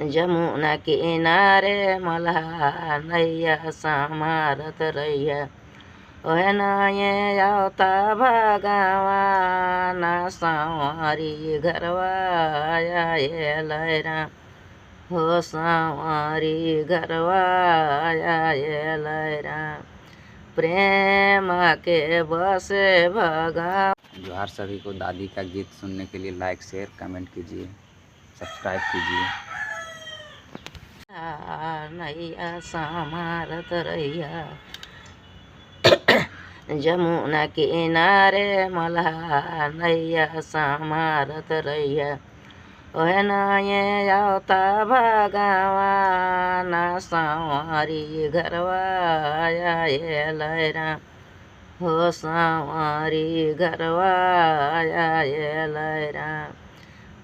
जमुना किनारे मल्हा नैया समारत रैया ओहे नाये आवता भगवान सांवरी घरवा आए लैरा हो सांवरी घरवा आए लैरा प्रेम के बसे भगवान। जोहार सभी को। दादी का गीत सुनने के लिए लाइक शेयर कमेंट कीजिए, सब्सक्राइब कीजिए। नैया समारत रैया जमुना किनारे मल्हा नैया समारत रैया ओहे नाये आवता भगवान सांवरी घरवा आए लैरा हो सांवरी घरवा आए लैरा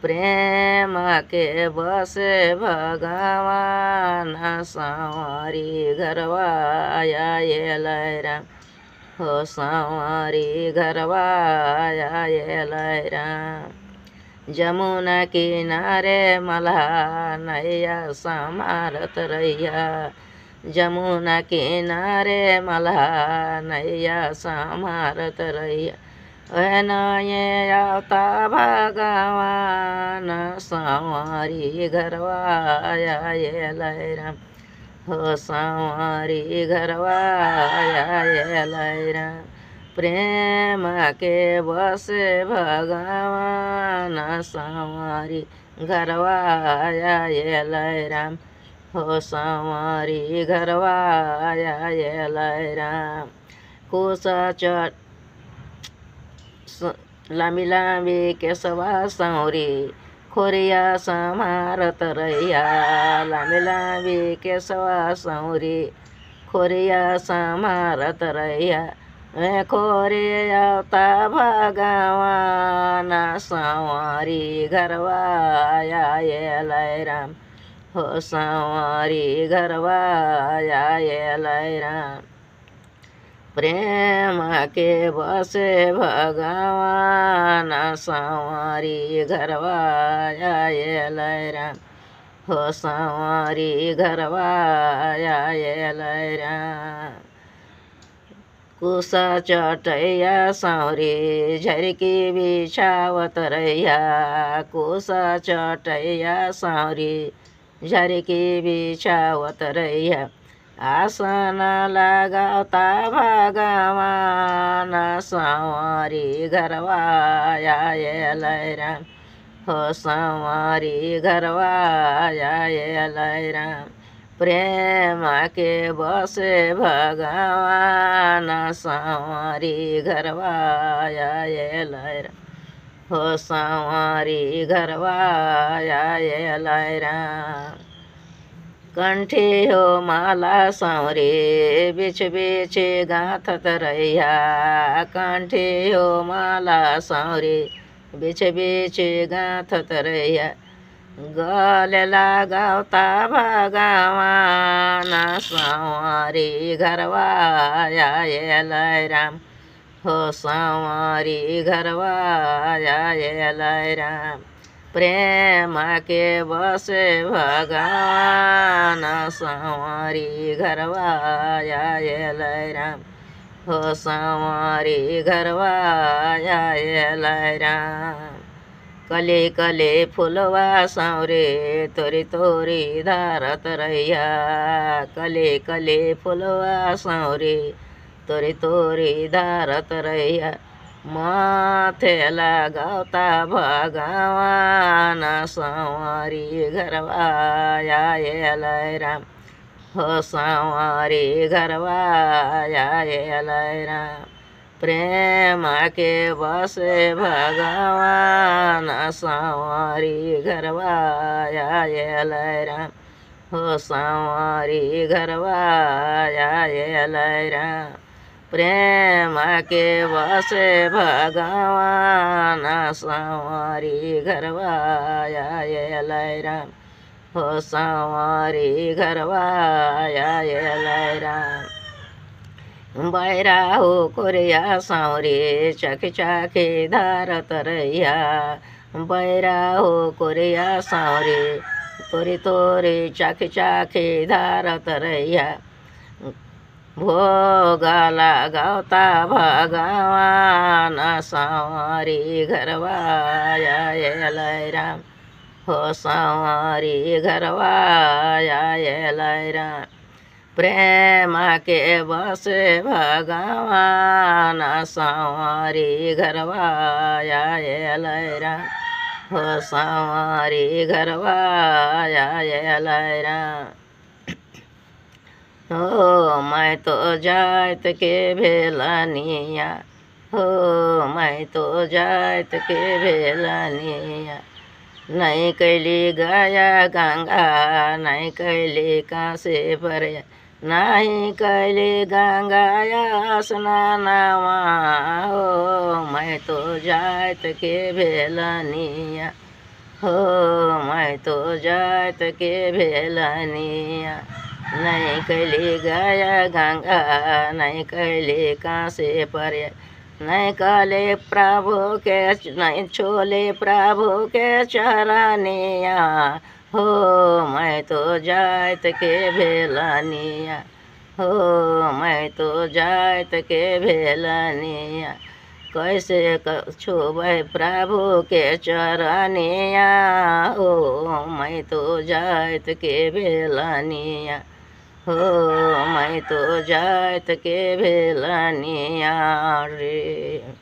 प्रेम के बसे भगवान सांवरी घरवा आए लैरा हो सांवरी घरवा आए लैरा जमुना किनारे मल्हा नैया समारत रैया जमुना किनारे मल्हा नैया समारत रैया ओहे नाये आवता भगवान सांवरी घरवा आए लैरा हो सांवरी घरवा आए लैरा प्रेम के बसे भगवान सांवरी घरवा आए लैरा हो सांवरी घरवा आए लैरा कुश चट लामी लामी केसवा सांवरी खोरिया समारत रैया लामी लामी केसवा सांवरी खोरिया समारत रैया खोरे आवता भगवान सांवरी घरवा आए लैरा हो सांवरी घरवा आए लैरा प्रेम के बसे भगवान सांवरी घरवा आए लैरा हो सांवरी घरवा आए लैरा कुश चटैया सांवरी झरकी बिछावत रैया कुश चटैया सांवरी झरकी बिछावत रैया आसन लगावता भगवान सांवरी घरवा आए लैरा हो सांवरी घरवा आए लैरा प्रेम के बसे भगवान सांवरी घरवा आए लैरा हो सांवरी घरवा आए लैरा कंठी हो माला सांवरी बिछ बिछ गाथत रैया कंठी हो माला सांवरी बिछ बिछ गाथत रैया गले लगावता भगवान सांवरी घरवा आए लैरा हो सांवरी घरवा आए लैरा प्रेम के बसे भगवान सांवरी घरवा आए लैरा हो सांवरी घरवा आए लैरा कले कले फुलवा सांवरे तोरी तोरी धारत रैया कले कले फुलवा सांवरे तोरी तोरी धारत रैया माथे लगावता भगवान सांवरी घरवा आए लैरा हो सांवरी घरवा आए लैरा प्रेम के बसे भगवान सांवरी घरवा आए लैरा हो सांवरी घरवा आए लैरा प्रेम के बसे भगवान सांवरी घरवा आए लैरा हो सांवरी घरवा आए लैरा बैरा हो कोरिया सांवरी चाखी चाखी धारत रैया बैरा हो कोरिया सांवरी तोरी तोरी चाखी चाखी धारत रैया भोगाला गावता भगवान सांवरी घरवा यायलाय राम हो सांवरी घरवा यायलाय राम प्रेमा के बसे भगवान सांवरी घरवा यायलाय राम हो सांवरी घरवा यायलाय राम हो मैं तो जात के भेलानिया हो मैं तो जात के भेलानिया नहीं कैली गाया गंगा नहीं कैली कासे परया नहीं कैली गंगाया स्नानवा हो मैं तो जात के भेलानिया हो मैं तो जात के भेलानिया नहीं कैली गाया गंगा नहीं कैली कासे पर्य नहीं काले प्रभु के नहीं छोले प्रभु के चरनिया हो मैं तो जात के भेलानिया हो मैं तो जात के भेलानिया कैसे छुबै प्रभु के चरनिया हो मैं तो जात के भेलानिया हो मैं तो जात के भेलानिया रे।